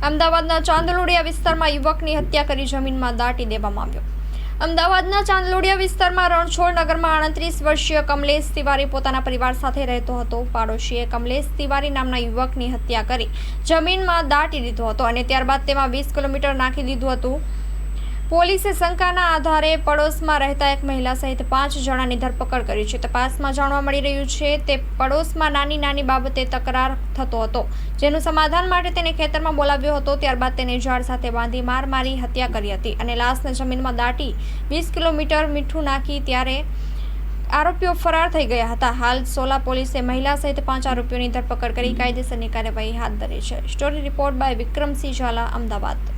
અમદાવાદના ચાંદલોડિયા વિસ્તારમાં યુવકની હત્યા કરી જમીનમાં દાટી દેવામાં આવ્યો। અમદાવાદના ચાંદલોડિયા વિસ્તારમાં રણછોડ નગરમાં 38 વર્ષીય કમલેશ તિવારી પોતાના પરિવાર સાથે રહેતો હતો। પાડોશીએ કમલેશ તિવારી નામના યુવકની હત્યા કરી જમીનમાં દાટી દીધો હતો અને ત્યારબાદ તેમાં 20 કિલોમીટર નાખી દીધું હતું। પોલીસે શંકાના આધારે પડોશમાં રહેતા એક મહિલા સહિત 5 જણાની ધરપકડ કરી છે। તપાસમાં જાણવા મળી રહ્યું છે તે પડોશમાં નાની બાબતે તકરાર થતો હતો, જેનું સમાધાન માટે તેને ખેતરમાં બોલાવ્યો હતો। ત્યારબાદ તેને ઝાડ સાથે બાંધી મારી હત્યા કરી હતી અને લાશને જમીનમાં દાટી 20 કિલોમીટર મીઠું નાખી ત્યારે આરોપીઓ ફરાર થઈ ગયા હતા। હાલ સોલા પોલીસે મહિલા સહિત 5 આરોપીઓની ધરપકડ કરી કાયદેસરની કાર્યવાહી હાથ ધરી છે। Story report by Vikramsinh Zala, Ahmedabad.